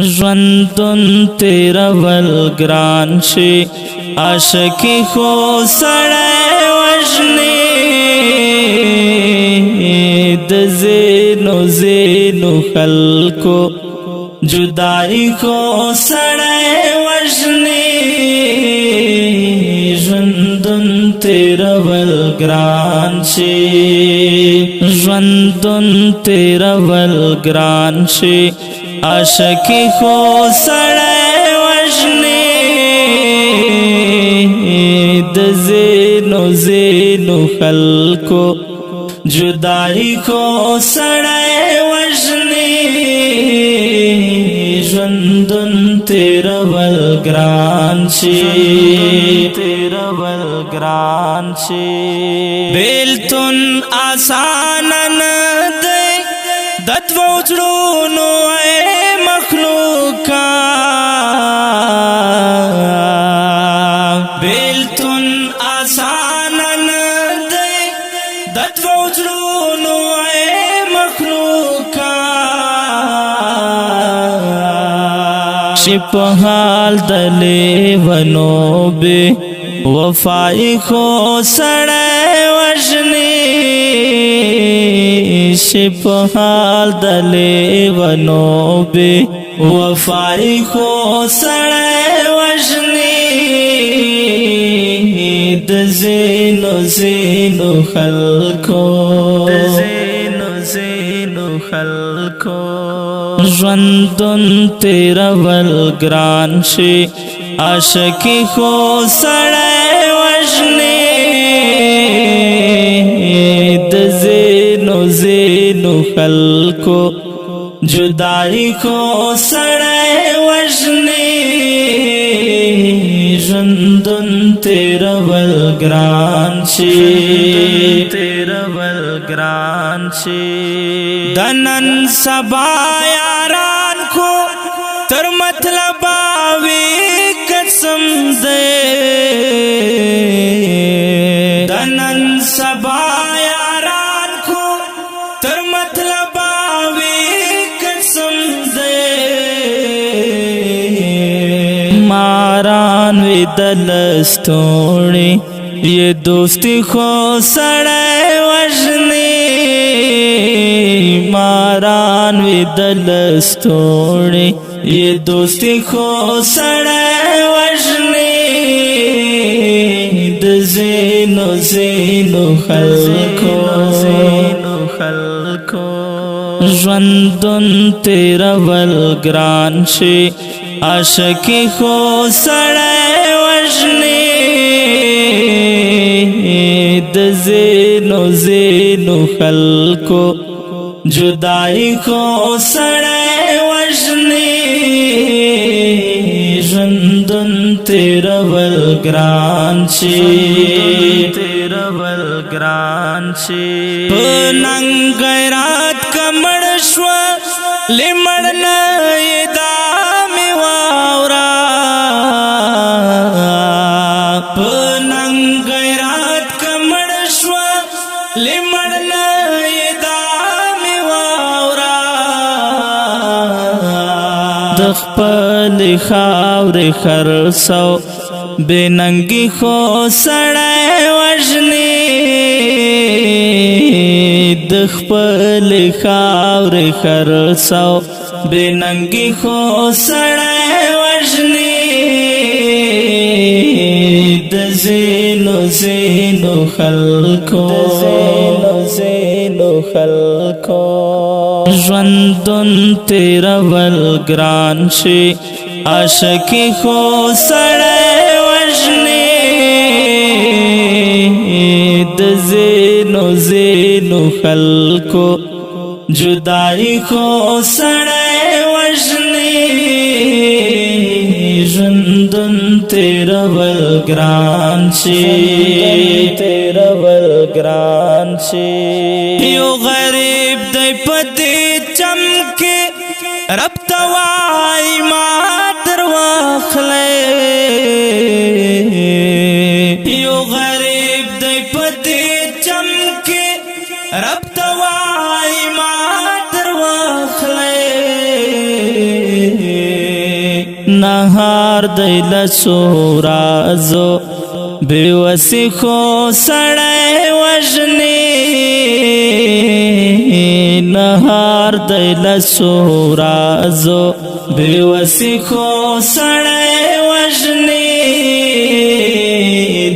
ژوندون تیرول ګران شي عاشقي خو سړی وژني د زینو زینو خلکو جدائی خو سړی وژني ژوندون تیرول ګران شي ژوندون تیرول ګران شي عاشقی خو سړی وژني د زینو زینو خلکو جدائی خو سړی وژني ژوندون تیرول ګران شي تیرول ګران شي بیلتون آسان نه دی د دوو زړونو مخلوقا بیلتون آسان نه دی د دوو زړونو مخلوقا چې په حال د لیونو بې وفایي خو سړی وژني چې په حال د لیونو بې وفایي خو سړی وژني د زینو زینو خلکو خلکو ژوندون تیرول ګران شي عاشقي خو سړی وژني د زینو زینو خلکو جدائی خو سړی وژني ژوندون تیرول ګران شي تیرول ګران شي د نن سبا یاران خو تر مطلبه وي قسم دی د نن سبا یاران خو تر مطلبه وي قسم دی ماران وی دلستوړي یہ دوستی خو سړی وژني ماران وی دلستوړي یہ دوستی خو سړی وژني د زینو زینو خلکو ژوندون تیرول ګران شي عاشقي خو سړی وژني د زینو زینو خلکو جدائی خو سړی وژني ژوندون تیرول ګران شي تیرول ګران شي په ننګ غیرت کمړ شوه لمړ نه یې دا مې واوره په ننګ غیرت کمړ شوه لمړ نه یې دا مې واوره د خپلې خاورې خرڅو بې ننګي خو سړی وژني د خپلې خاورې خرڅو بې ننګي خو سړی وژني د زینو زینو خلکو ژوندون تیرول ګران شي عاشقي خو سړی وژني د زینو زینو خلکو جدائی خو سړی وژني ژوندون تیرول ګران شي تیرول ګران شي یو غریب دی په دې چم کې رب ته وایي ما در واخلئ یو غریب دی په دې چم کې رب ته وایي ما در واخلئ نهار دی لسورازو بیوسی خو سڑے وجنی نهار دی لسورازو بیوسی خو سڑے وجنی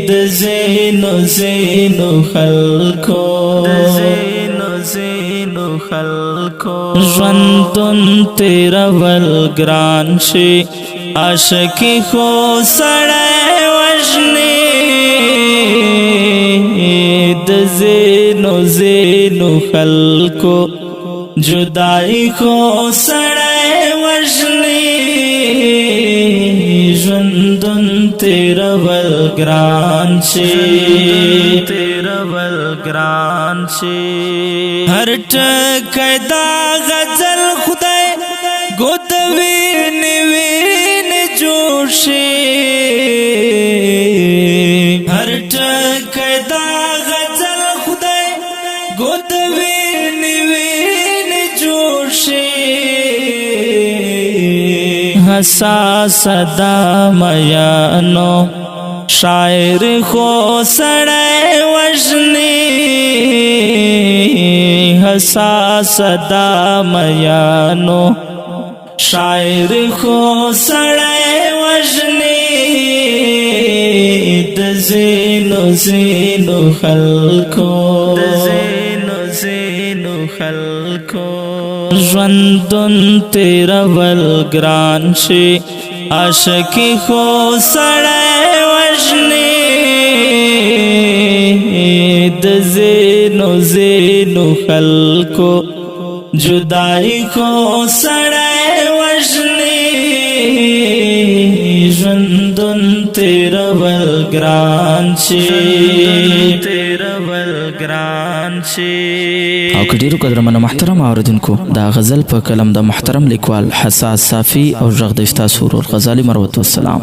دزینو زینو خلکو ژوندون تیرول ګران شي عاشقي خو سړی وژني د زینو زینو خلکو جدائی خو سړی وژني ژوندون تیرول ګران شي هر ټکی دا غزل خدای ګوت وین جوړ شي هر ټکی دا غزل خدای ګوت وین جوړ شي حساس دا میانو شاعر خو سړی وژني حساس دا میانو شاعر خو سړی وژني د زینو زینو خلکو ژوندون تیرول ګران شي عاشقي خو سړی وژني د زینو زینو خلکو جدائی خو سړی وژني ژوندون تیرول ګران شي او که ډیرو قدرمنو محترم اوریدونکو دا غزل په کلم د محترم لیکوال حساس صافي او غږ د افتاح سرور غزالی مروت والسلام